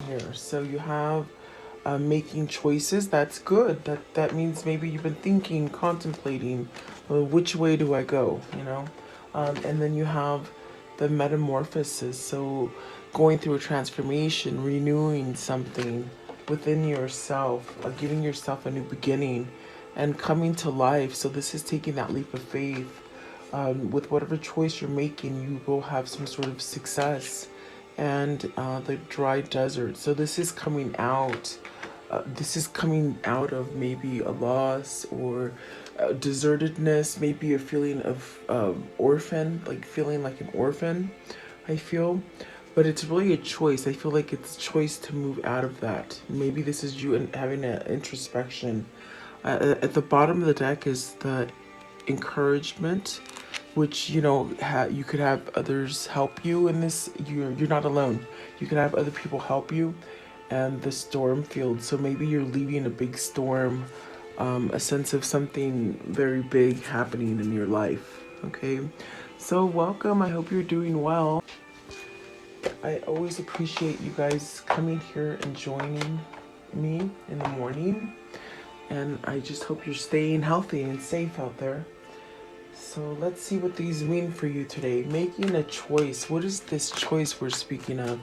here. So you have making choices. That's good. That means maybe you've been thinking, contemplating, which way do I go, you know? And then you have the metamorphosis. So going through a transformation, renewing something within yourself, giving yourself a new beginning and coming to life. So this is taking that leap of faith. With whatever choice you're making, you will have some sort of success. And the dry desert. So this is coming out. This is coming out of maybe a loss or desertedness, maybe a feeling of orphan, like feeling like an orphan, I feel. But it's really a choice. I feel like it's a choice to move out of that. Maybe this is you having an introspection. At the bottom of the deck is the encouragement, which you could have others help you in this. You're not alone. You could have other people help you, and the storm field. So maybe you're leaving a big storm, a sense of something very big happening in your life. Okay, so welcome. I hope you're doing well. I always appreciate you guys coming here and joining me in the morning, and I just hope you're staying healthy and safe out there. So let's see what these mean for you today. Making a choice. What is this choice we're speaking of?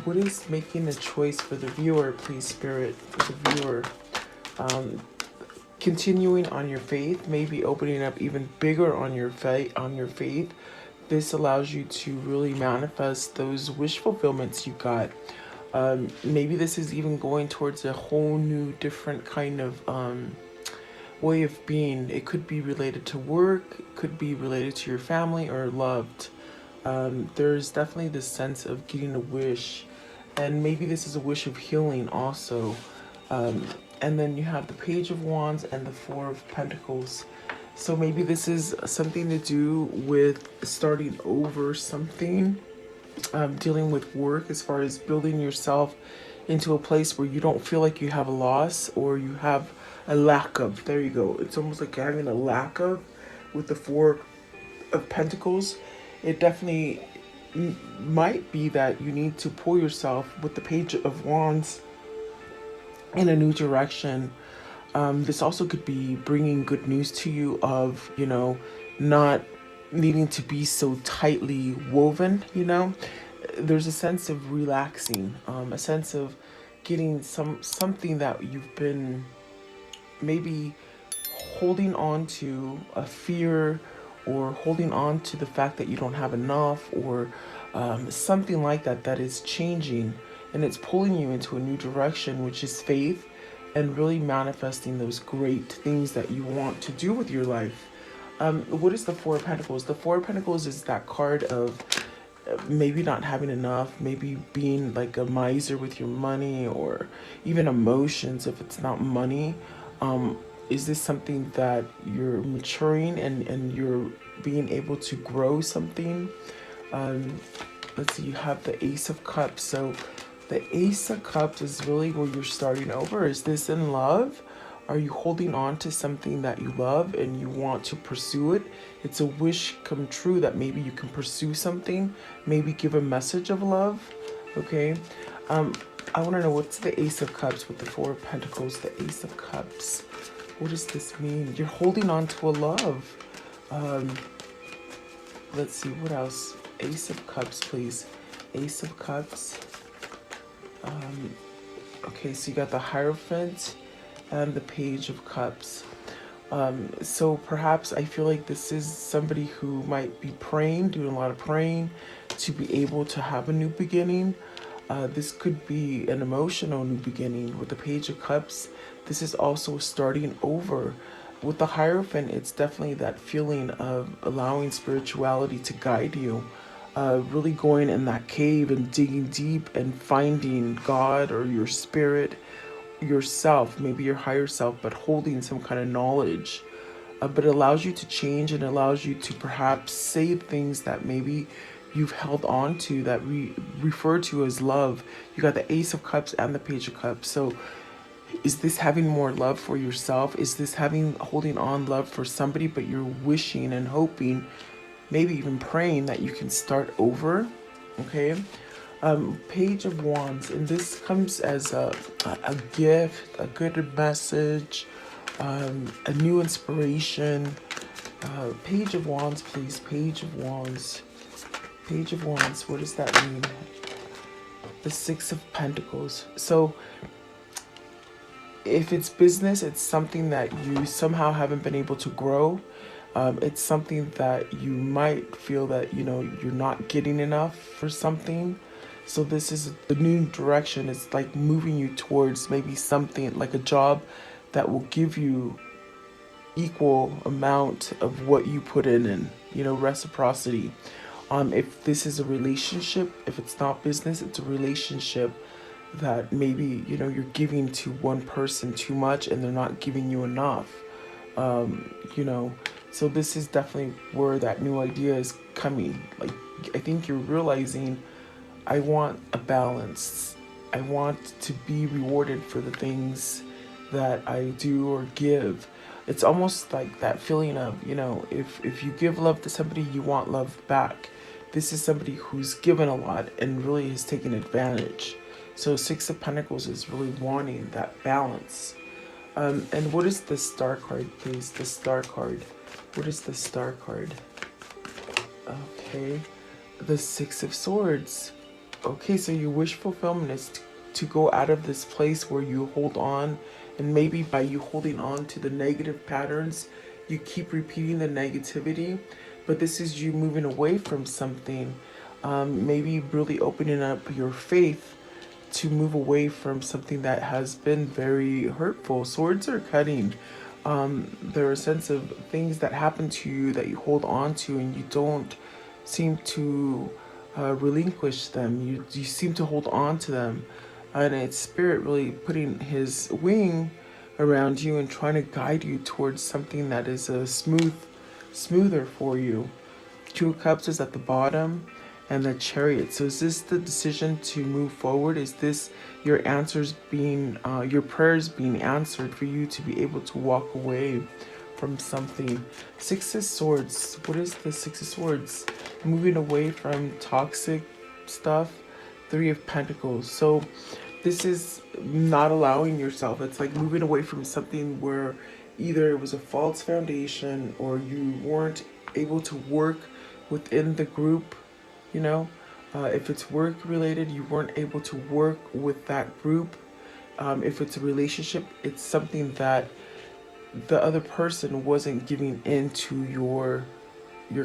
What is making a choice for the viewer, please, Spirit, for the viewer? Continuing on your faith, maybe opening up even bigger on your faith. This allows you to really manifest those wish fulfillments you got. Maybe this is even going towards a whole new, different kind of way of being. It could be related to work, it could be related to your family or loved. There's definitely this sense of getting a wish, and maybe this is a wish of healing also. And then you have the Page of Wands and the Four of Pentacles. So maybe this is something to do with starting over something, dealing with work as far as building yourself into a place where you don't feel like you have a loss or you have a lack of. There you go. It's almost like having a lack of with the Four of Pentacles. It definitely might be that you need to pull yourself with the Page of Wands in a new direction. This also could be bringing good news to you of, not needing to be so tightly woven, There's a sense of relaxing, a sense of getting something that you've been maybe holding on to, a fear, or holding on to the fact that you don't have enough, or something like that, that is changing, and it's pulling you into a new direction, which is faith, and really manifesting those great things that you want to do with your life. What is the Four of Pentacles? The Four of Pentacles is that card of maybe not having enough, maybe being like a miser with your money, or even emotions if it's not money. Is this something that you're maturing and you're being able to grow something? Let's see, you have the Ace of Cups. So the Ace of Cups is really where you're starting over. Is this in love? Are you holding on to something that you love and you want to pursue it? It's a wish come true that maybe you can pursue something, maybe give a message of love. Okay. I want to know, what's the Ace of Cups with the Four of Pentacles, the Ace of Cups? What does this mean? You're holding on to a love. Let's see, what else? Ace of Cups, please. Ace of Cups. Okay, so you got the Hierophant and the Page of Cups. So perhaps I feel like this is somebody who might be praying, doing a lot of praying to be able to have a new beginning. This could be an emotional new beginning with the Page of Cups. This is also starting over. With the Hierophant, it's definitely that feeling of allowing spirituality to guide you. Really going in that cave and digging deep and finding God or your spirit, yourself, maybe your higher self, but holding some kind of knowledge. But it allows you to change and allows you to perhaps say things that maybe you've held on to, that we refer to as love. You got the Ace of Cups and the Page of Cups. So is this having more love for yourself? Is this holding on love for somebody, but you're wishing and hoping, maybe even praying that you can start over? Okay. Page of Wands, and this comes as a gift, a good message, a new inspiration. Page of Wands, please. Page of Wands. Page of Wands. What does that mean? The Six of Pentacles. So if it's business, it's something that you somehow haven't been able to grow. It's something that you might feel that, you're not getting enough for something. So this is the new direction. It's like moving you towards maybe something like a job that will give you equal amount of what you put in, and reciprocity. If this is a relationship, if it's not business, it's a relationship that maybe you're giving to one person too much and they're not giving you enough. So this is definitely where that new idea is coming. Like, I think you're realizing, I want a balance. I want to be rewarded for the things that I do or give. It's almost like that feeling of, if you give love to somebody, you want love back. This is somebody who's given a lot and really has taken advantage. So Six of Pentacles is really wanting that balance. And what is the Star card, please? The Star card. What is the Star card? Okay. The Six of Swords. Okay, so your wish fulfillment is to go out of this place where you hold on, and maybe by you holding on to the negative patterns, you keep repeating the negativity, but this is you moving away from something, maybe really opening up your faith to move away from something that has been very hurtful. Swords are cutting. There are a sense of things that happen to you that you hold on to and you don't seem to relinquish them. You seem to hold on to them, and it's spirit really putting his wing around you and trying to guide you towards something that is smoother for you. Two of Cups is at the bottom, and the Chariot. So is this the decision to move forward? Is this your answers being, your prayers being answered for you to be able to walk away from something? Six of Swords. What is the Six of Swords? Moving away from toxic stuff. Three of Pentacles. So this is not allowing yourself. It's like moving away from something where either it was a false foundation or you weren't able to work within the group. If it's work related, you weren't able to work with that group. If it's a relationship, it's something that the other person wasn't giving into your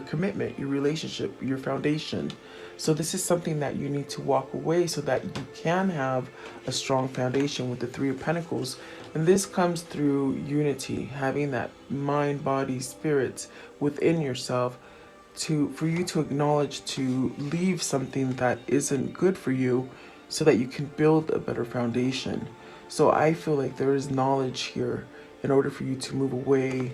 commitment, your relationship, your foundation. So this is something that you need to walk away so that you can have a strong foundation with the Three of Pentacles. And this comes through unity, having that mind, body, spirit within yourself, for you to acknowledge to leave something that isn't good for you so that you can build a better foundation. So I feel like there is knowledge here in order for you to move away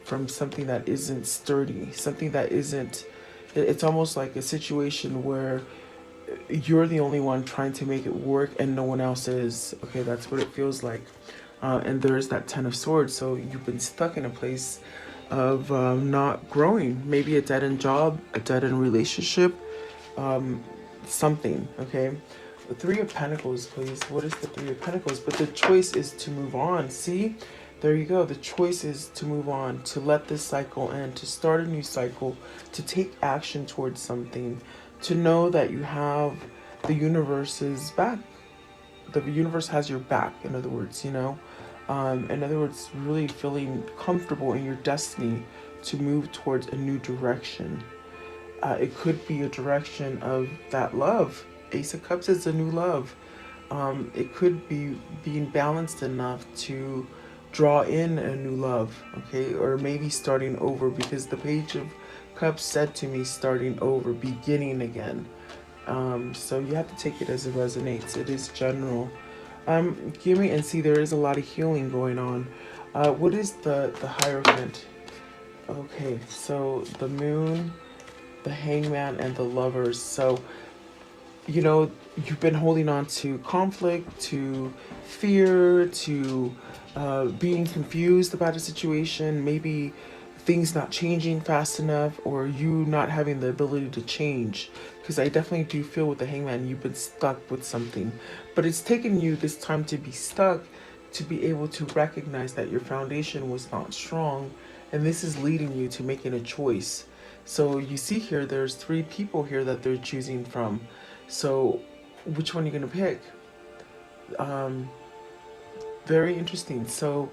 from something that isn't sturdy, something that isn't, it's almost like a situation where you're the only one trying to make it work and no one else is. Okay, that's what it feels like. And there's that Ten of Swords. So you've been stuck in a place of not growing. Maybe a dead-end job, a dead-end relationship, something, okay? The Three of Pentacles, please. What is the Three of Pentacles? But the choice is to move on. See? There you go. The choice is to move on, to let this cycle end, to start a new cycle, to take action towards something, to know that you have the universe's back. The universe has your back, in other words, in other words, really feeling comfortable in your destiny to move towards a new direction. It could be a direction of that love. Ace of Cups is a new love. It could be being balanced enough to draw in a new love, okay? Or maybe starting over, because the Page of Cups said to me starting over, beginning again. So you have to take it as it resonates. It is general. Give me and see, there is a lot of healing going on. What is the Hierophant? Okay, so the Moon, the Hangman, and the Lovers. So, you've been holding on to conflict, to fear, to being confused about a situation, maybe things not changing fast enough, or you not having the ability to change. Because I definitely do feel with the Hangman, you've been stuck with something. But it's taken you this time to be stuck, to be able to recognize that your foundation was not strong. And this is leading you to making a choice. So you see here, there's 3 people here that they're choosing from. So which one are you going to pick? Very interesting. So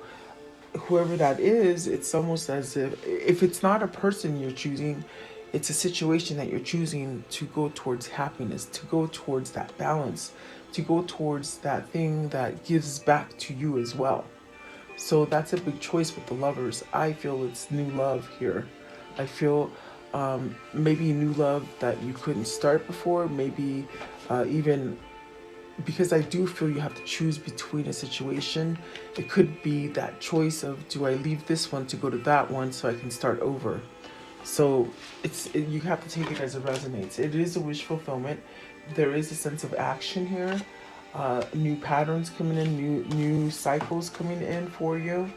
whoever that is, it's almost as if it's not a person you're choosing, it's a situation that you're choosing to go towards happiness, to go towards that balance, to go towards that thing that gives back to you as well. So that's a big choice with the Lovers. I feel it's new love here. I feel maybe new love that you couldn't start before, maybe even because I do feel you have to choose between a situation. It could be that choice of, do I leave this one to go to that one so I can start over? So you have to take it as it resonates. It is a wish fulfillment. There is a sense of action here. New patterns coming in, new cycles coming in for you.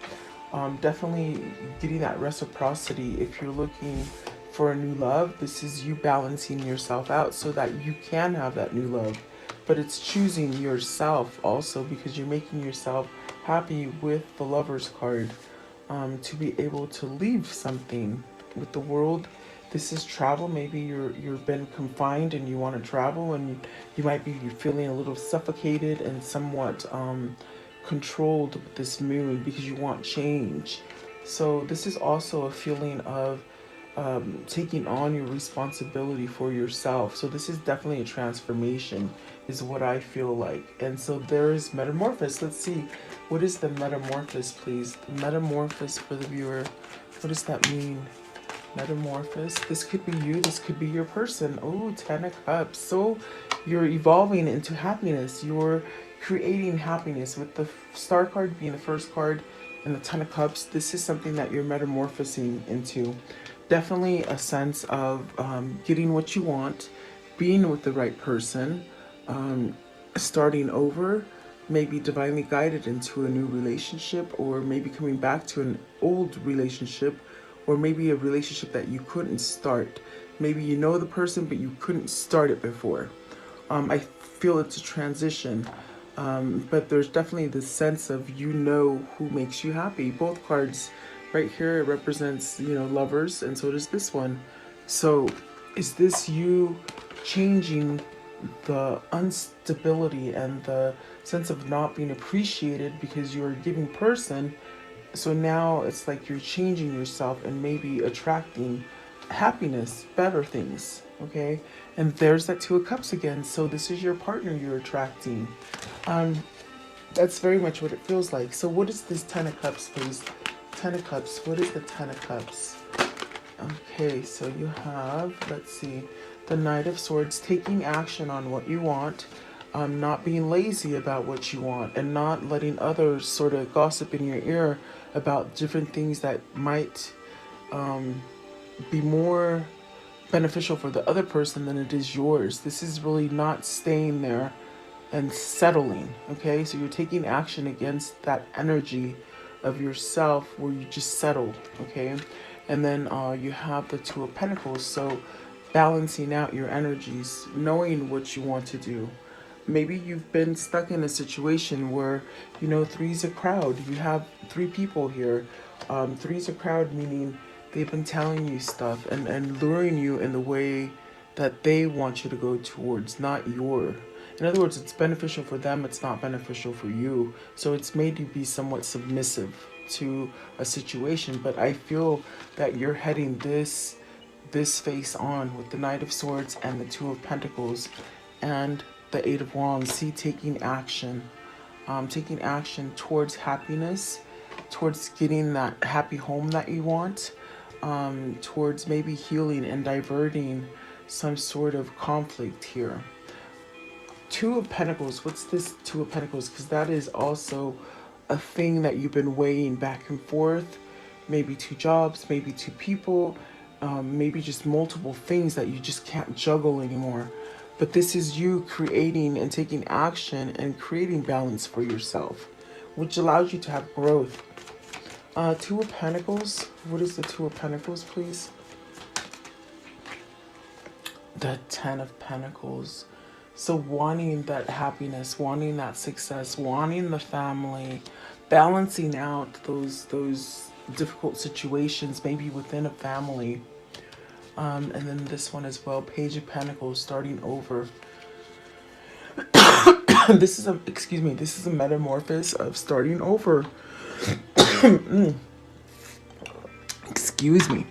Definitely getting that reciprocity. If you're looking for a new love, this is you balancing yourself out so that you can have that new love. But it's choosing yourself also, because you're making yourself happy with the Lover's card, to be able to leave something with the World. This is travel. Maybe you've been confined and you want to travel, and you might be feeling a little suffocated and somewhat controlled with this moon because you want change. So this is also a feeling of taking on your responsibility for yourself. So this is definitely a transformation, is what I feel like. And so there is Metamorphosis. Let's see, what is the Metamorphosis, please? The Metamorphosis for the viewer. What does that mean? Metamorphosis. This could be you. This could be your person. Oh, 10 of Cups. So you're evolving into happiness. You're creating happiness with the Star card being the first card and the 10 of Cups. This is something that you're metamorphosing into. Definitely a sense of getting what you want, being with the right person, starting over, maybe divinely guided into a new relationship, or maybe coming back to an old relationship, or maybe a relationship that you couldn't start. Maybe you know the person, but you couldn't start it before. I feel it's a transition, but there's definitely this sense of who makes you happy. Both cards right here, it represents, Lovers, and so does this one. So is this you changing the instability and the sense of not being appreciated because you're a giving person? So now it's like you're changing yourself and maybe attracting happiness, better things, okay? And there's that 2 of Cups again. So this is your partner you're attracting. That's very much what it feels like. So what is this 10 of Cups, please? 10 of Cups. What is the 10 of Cups? Okay, so you have, let's see, the Knight of Swords, taking action on what you want, not being lazy about what you want, and not letting others sort of gossip in your ear about different things that might be more beneficial for the other person than it is yours. This is really not staying there and settling, okay? So you're taking action against that energy of yourself where you just settle, okay? And then you have the 2 of Pentacles, so balancing out your energies, knowing what you want to do. Maybe you've been stuck in a situation where, 3's a crowd. You have 3 people here. 3's a crowd, meaning they've been telling you stuff and luring you in the way that they want you to go towards, not your. In other words, it's beneficial for them, it's not beneficial for you. So it's made you be somewhat submissive to a situation. But I feel that you're heading this face on with the Knight of Swords and the 2 of Pentacles and the 8 of Wands. See, taking action towards happiness, towards getting that happy home that you want, towards maybe healing and diverting some sort of conflict here. 2 of Pentacles. What's this 2 of Pentacles? Because that is also a thing that you've been weighing back and forth. Maybe 2 jobs, maybe 2 people, maybe just multiple things that you just can't juggle anymore. But this is you creating and taking action and creating balance for yourself, which allows you to have growth. Two of Pentacles. What is the Two of Pentacles, please? The Ten of Pentacles. So wanting that happiness, wanting that success, wanting the family, balancing out those difficult situations, maybe within a family. And then this one as well, Page of Pentacles, starting over. This is a metamorphosis of starting over. Excuse me.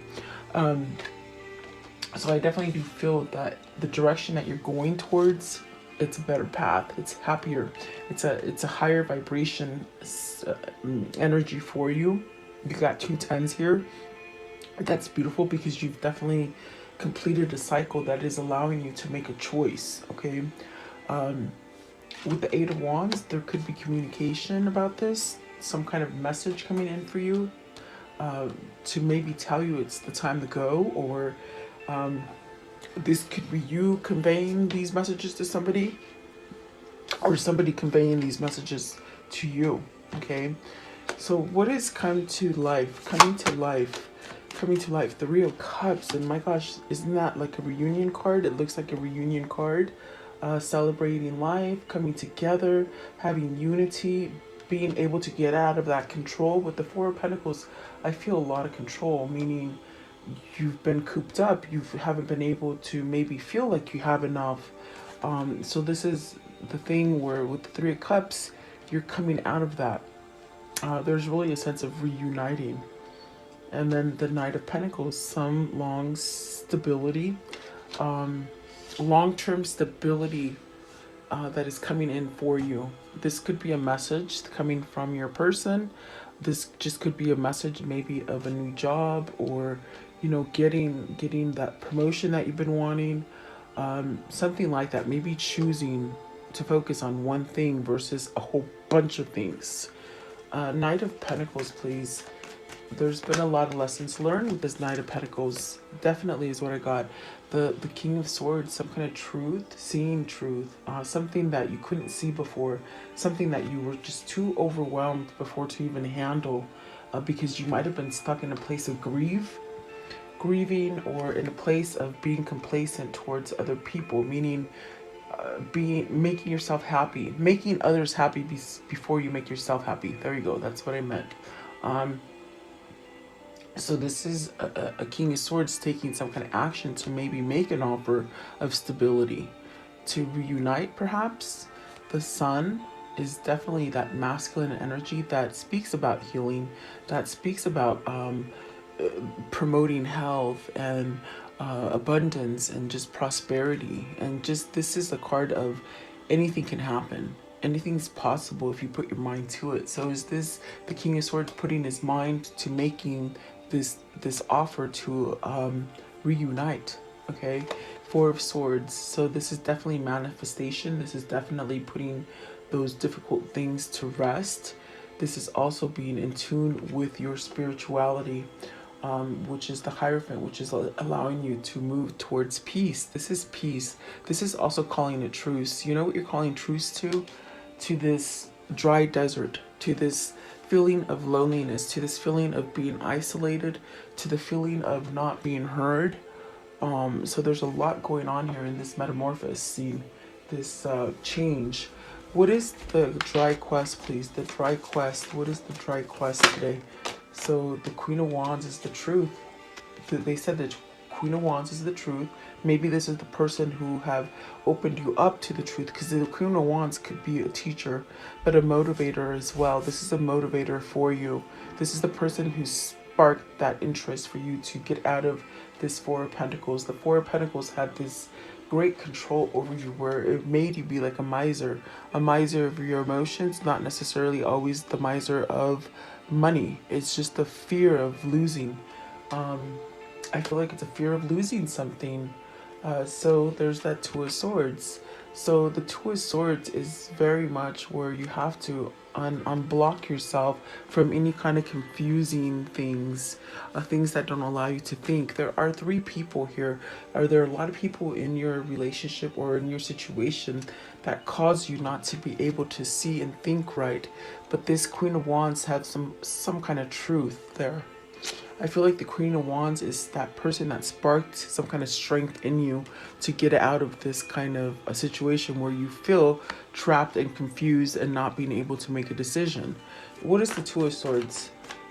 So I definitely do feel that the direction that you're going towards, it's a better path. It's happier. It's a higher vibration energy for you. You got 2 tens here. That's beautiful because you've definitely completed a cycle that is allowing you to make a choice. Okay. With the 8 of Wands, there could be communication about this, some kind of message coming in for you to maybe tell you it's the time to go, or this could be you conveying these messages to somebody, or somebody conveying these messages to you. Okay, so what is coming to life? Coming to life. The Three of Cups, and my gosh, isn't that like a reunion card? It looks like a reunion card. Celebrating life, coming together, having unity, being able to get out of that control. With the Four of Pentacles, I feel a lot of control, meaning you've been cooped up. You haven't been able to maybe feel like you have enough. So this is the thing where with the Three of Cups, you're coming out of that. There's really a sense of reuniting. And then the Knight of Pentacles, some long stability, long-term stability that is coming in for you. This could be a message coming from your person. This just could be a message maybe of a new job, or getting that promotion that you've been wanting, something like that. Maybe choosing to focus on one thing versus a whole bunch of things. Knight of Pentacles, please. There's been a lot of lessons learned with this Knight of Pentacles. Definitely is what I got. The King of Swords, some kind of truth, seeing truth, something that you couldn't see before, something that you were just too overwhelmed before to even handle, because you might have been stuck in a place of grieving, or in a place of being complacent towards other people, meaning making yourself happy, making others happy before you make yourself happy. There you go. That's what I meant. So this is a King of Swords taking some kind of action to maybe make an offer of stability, to reunite perhaps. The Sun is definitely that masculine energy that speaks about healing, that speaks about promoting health and abundance and just prosperity. And just this is a card of anything can happen. Anything's possible if you put your mind to it. So is this the King of Swords putting his mind to making this offer to reunite? Okay, Four of Swords. So this is definitely manifestation. This is definitely putting those difficult things to rest. This is also being in tune with your spirituality, which is the Hierophant, which is allowing you to move towards peace. This is peace. This is also calling a truce. You know what you're calling truce to? To this dry desert, to this feeling of loneliness, to this feeling of being isolated, to the feeling of not being heard. So there's a lot going on here in this metamorphosis, this change. What is the dry quest, please? The dry quest. What is the dry quest today? So the Queen of Wands is the truth. They said that Queen of Wands is the truth. Maybe this is the person who have opened you up to the truth, because the Queen of Wands could be a teacher, but a motivator as well. This is a motivator for you. This is the person who sparked that interest for you to get out of this Four of Pentacles. The Four of Pentacles had this great control over you, where it made you be like a miser of your emotions, not necessarily always the miser of money. It's just the fear of losing. I feel like it's a fear of losing something. So there's that Two of Swords. So the Two of Swords is very much where you have to unblock yourself from any kind of confusing things that don't allow you to think. There are three people here. Are there a lot of people in your relationship or in your situation that cause you not to be able to see and think right? But this Queen of Wands has some kind of truth there. I feel like the Queen of Wands is that person that sparked some kind of strength in you to get out of this kind of a situation where you feel trapped and confused and not being able to make a decision. What is the Two of Swords?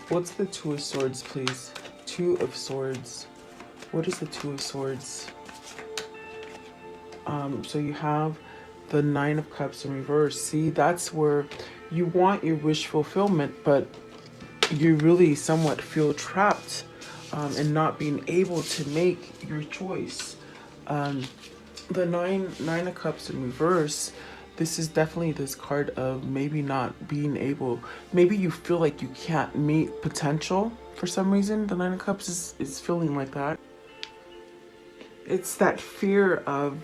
What's the Two of Swords, please? Two of Swords. What is the Two of Swords? So you have the Nine of Cups in reverse. See, that's where you want your wish fulfillment, but you really somewhat feel trapped and not being able to make your choice. The nine of Cups in reverse, this is definitely this card of maybe not being able, maybe you feel like you can't meet potential for some reason. The Nine of Cups is feeling like that. It's that fear of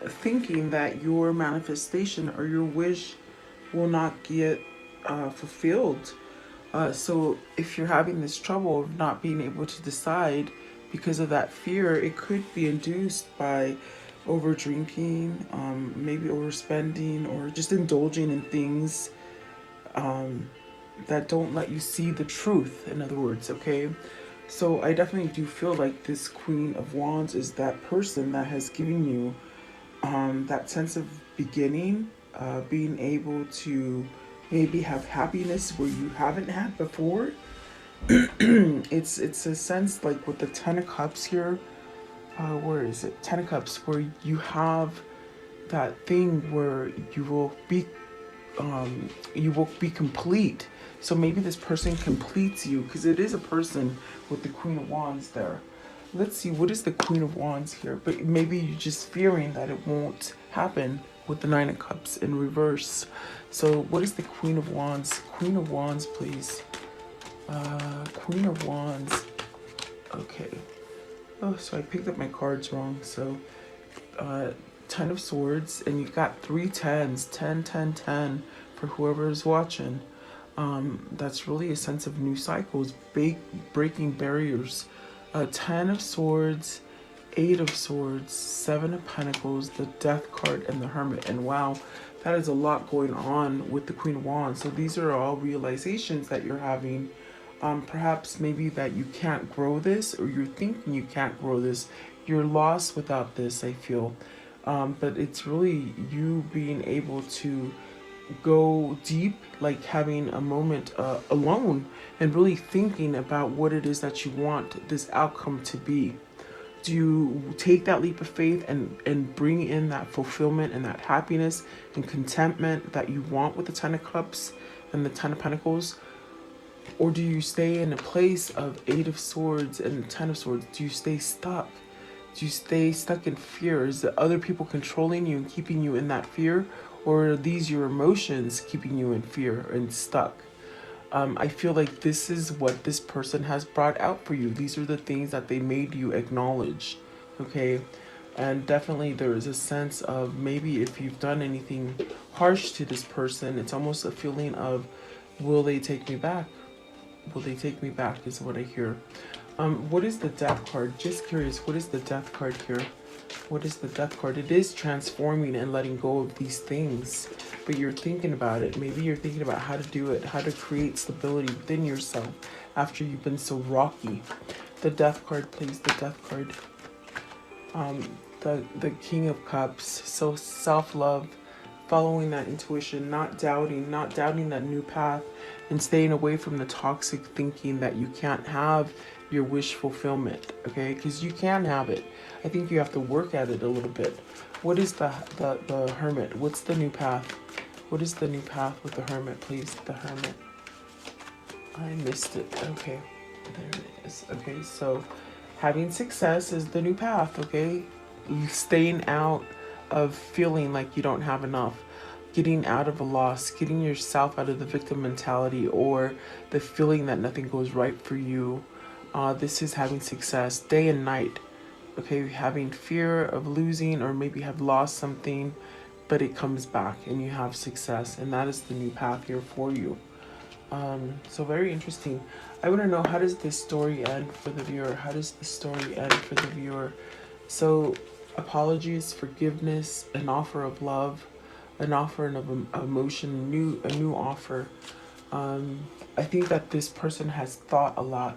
thinking that your manifestation or your wish will not get fulfilled. So if you're having this trouble of not being able to decide because of that fear, it could be induced by over drinking, maybe overspending, or just indulging in things that don't let you see the truth, in other words, okay? So I definitely do feel like this Queen of Wands is that person that has given you that sense of beginning, being able to maybe have happiness where you haven't had before. it's a sense like with the Ten of Cups here. Where is it? Ten of Cups, where you have that thing where you will be complete. So maybe this person completes you, because it is a person with the Queen of Wands there. Let's see, what is the Queen of Wands here? But maybe you're just fearing that it won't happen with the Nine of Cups in reverse. So what is the Queen of Wands? Queen of Wands, please. Queen of Wands. Okay. Oh, so I picked up my cards wrong. So, Ten of Swords, and you've got 3 tens, 10, 10, 10 for whoever is watching. That's really a sense of new cycles, breaking barriers. 10 of Swords, 8 of Swords, 7 of Pentacles, the Death card, and the Hermit. And wow, that is a lot going on with the Queen of Wands. So these are all realizations that you're having. Perhaps maybe that you can't grow this, or you're thinking you can't grow this. You're lost without this, I feel. But it's really you being able to go deep, like having a moment alone and really thinking about what it is that you want this outcome to be. Do you take that leap of faith and bring in that fulfillment and that happiness and contentment that you want with the Ten of Cups and the Ten of Pentacles? Or do you stay in a place of 8 of Swords and 10 of Swords? Do you stay stuck? Do you stay stuck in fear? Is it other people controlling you and keeping you in that fear? Or are these your emotions keeping you in fear and stuck? I feel like this is what this person has brought out for you. These are the things that they made you acknowledge, okay? And definitely there is a sense of maybe if you've done anything harsh to this person, it's almost a feeling of, will they take me back? Will they take me back is what I hear. What is the Death card? Just curious, what is the Death card here? What is the Death card? It is transforming and letting go of these things, but you're thinking about it. Maybe you're thinking about how to do it, how to create stability within yourself after you've been so rocky. The Death card, please, the Death card. The King of Cups, so self-love, following that intuition, not doubting that new path, and staying away from the toxic thinking that you can't have your wish fulfillment, okay? Because you can have it. I think you have to work at it a little bit. What is the Hermit? What's the new path? What is the new path with the Hermit, please? The Hermit. I missed it. Okay, there it is. Okay, so having success is the new path, okay? Staying out of feeling like you don't have enough. Getting out of a loss, getting yourself out of the victim mentality or the feeling that nothing goes right for you. This is having success day and night. Okay, having fear of losing or maybe have lost something, but it comes back and you have success, and that is the new path here for you. So very interesting. I want to know, how does this story end for the viewer? How does the story end for the viewer? So apologies, forgiveness, an offer of love, an offer of emotion, a new offer. I think that this person has thought a lot.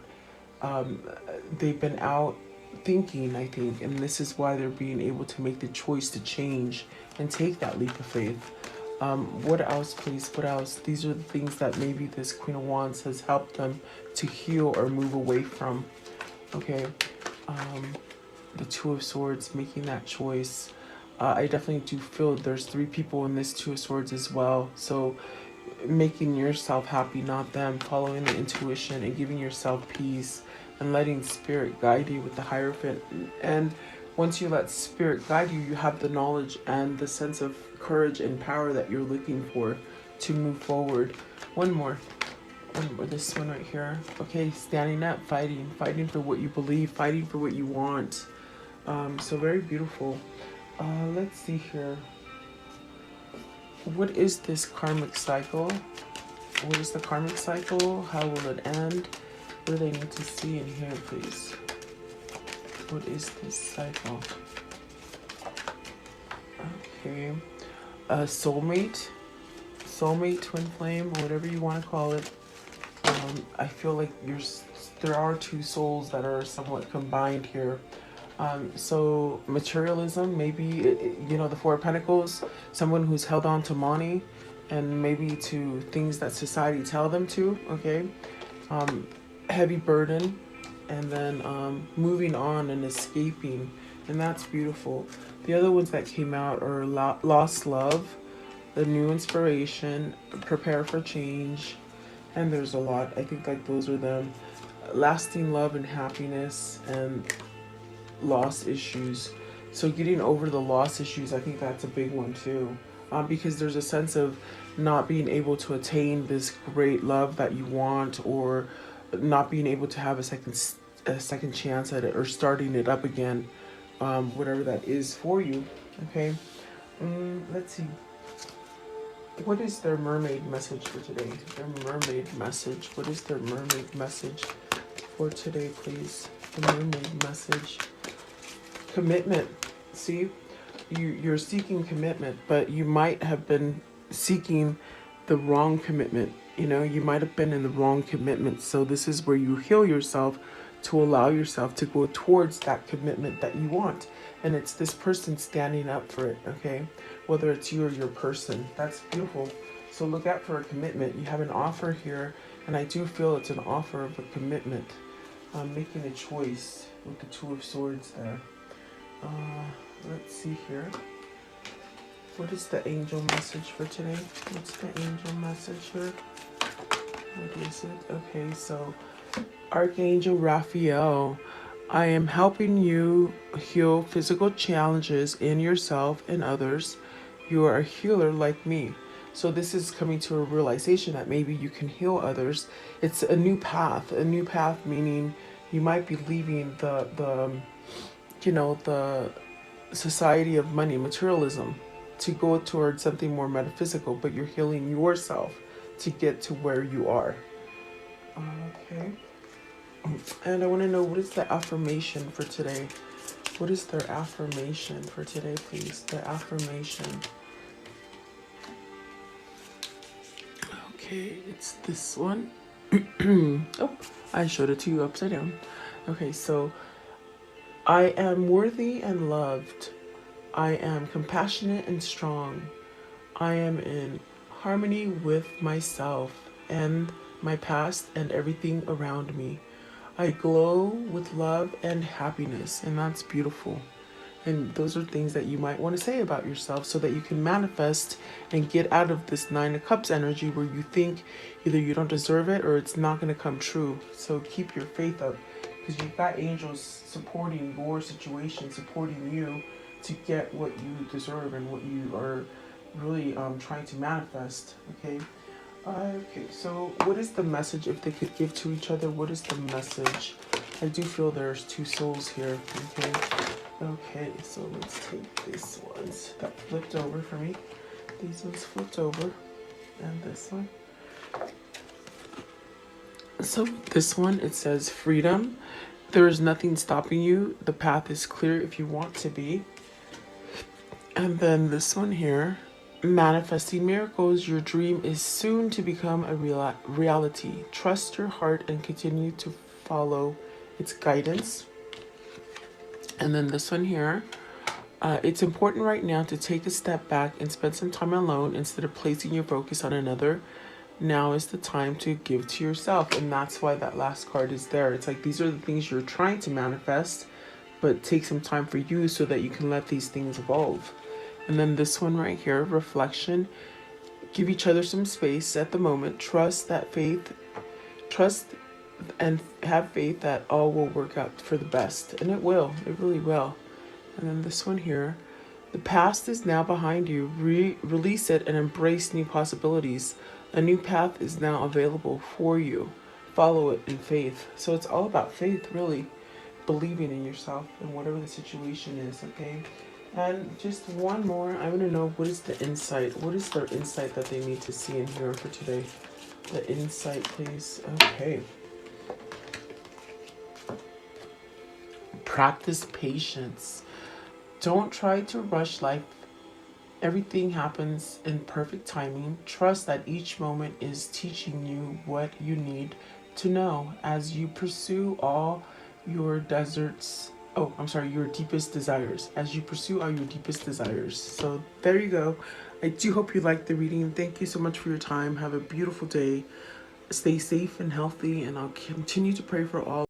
They've been out thinking, I think, and this is why they're being able to make the choice to change and take that leap of faith. What else, please? What else? These are the things that maybe this Queen of Wands has helped them to heal or move away from. Okay. The Two of Swords, making that choice. I definitely do feel there's 3 people in this Two of Swords as well. So making yourself happy, not them, following the intuition and giving yourself peace and letting spirit guide you with the Hierophant. And once you let spirit guide you, you have the knowledge and the sense of courage and power that you're looking for to move forward. One more, this one right here. Okay, standing up, fighting for what you believe, fighting for what you want. So very beautiful. Let's see here. What is this karmic cycle? What is the karmic cycle? How will it end? What do they need to see in here, please? What is this cycle? Okay. Soulmate, twin flame, or whatever you want to call it. I feel like there are 2 souls that are somewhat combined here. So materialism, maybe, the Four of Pentacles, someone who's held on to money and maybe to things that society tell them to, okay? Heavy burden, and then moving on and escaping, and that's beautiful. The other ones that came out are lost love, the new inspiration, prepare for change, and there's a lot. I think like those are them. Lasting love and happiness, and lost issues. So getting over the lost issues, I think that's a big one too, because there's a sense of not being able to attain this great love that you want, or not being able to have a second chance at it, or starting it up again, whatever that is for you. Okay. Let's see. What is their mermaid message for today? Their mermaid message. What is their mermaid message for today, please? The mermaid message. Commitment. See, you're seeking commitment, but you might have been seeking the wrong commitment. You might have been in the wrong commitment. So this is where you heal yourself to allow yourself to go towards that commitment that you want. And it's this person standing up for it, okay? Whether it's you or your person. That's beautiful. So look out for a commitment. You have an offer here, and I do feel it's an offer of a commitment. Making a choice with the Two of Swords there. Let's see here. What is the angel message for today? What's the angel message here? What is it? Okay, so Archangel Raphael, I am helping you heal physical challenges in yourself and others. You are a healer like me. So this is coming to a realization that maybe you can heal others. It's a new path meaning you might be leaving the society of money, materialism, to go towards something more metaphysical, but you're healing yourself to get to where you are. Okay. And I want to know, what is the affirmation for today? What is their affirmation for today, please? The affirmation. Okay, it's this one. Oh, I showed it to you upside down. Okay, so I am worthy and loved. I am compassionate and strong. I am in harmony with myself and my past and everything around me. I glow with love and happiness, and that's beautiful. And those are things that you might want to say about yourself so that you can manifest and get out of this Nine of Cups energy where you think either you don't deserve it or it's not going to come true. So keep your faith up, because you've got angels supporting your situation, supporting you to get what you deserve and what you are really trying to manifest. Okay. Okay, so what is the message if they could give to each other? What is the message? I do feel there's two souls here. Okay. Okay, so let's take this ones that flipped over for me. These ones flipped over. And this one. So this one, it says freedom. There is nothing stopping you. The path is clear if you want to be. And then this one here, manifesting miracles. Your dream is soon to become a reality. Trust your heart and continue to follow its guidance. And then this one here, it's important right now to take a step back and spend some time alone instead of placing your focus on another. Now is the time to give to yourself. And that's why that last card is there. It's like these are the things you're trying to manifest, but take some time for you so that you can let these things evolve. And then this one right here, reflection. Give each other some space at the moment. Trust and have faith that all will work out for the best. And it will. It really will. And then this one here. The past is now behind you. Release it and embrace new possibilities. A new path is now available for you. Follow it in faith. So it's all about faith, really. Believing in yourself and whatever the situation is, okay? And just one more. I want to know, what is the insight? What is their insight that they need to see in here for today? The insight, please. Okay. Practice patience. Don't try to rush life. Everything happens in perfect timing. Trust that each moment is teaching you what you need to know as you pursue all your your deepest desires. As you pursue all your deepest desires. So there you go. I do hope you liked the reading. Thank you so much for your time. Have a beautiful day. Stay safe and healthy, and I'll continue to pray for all.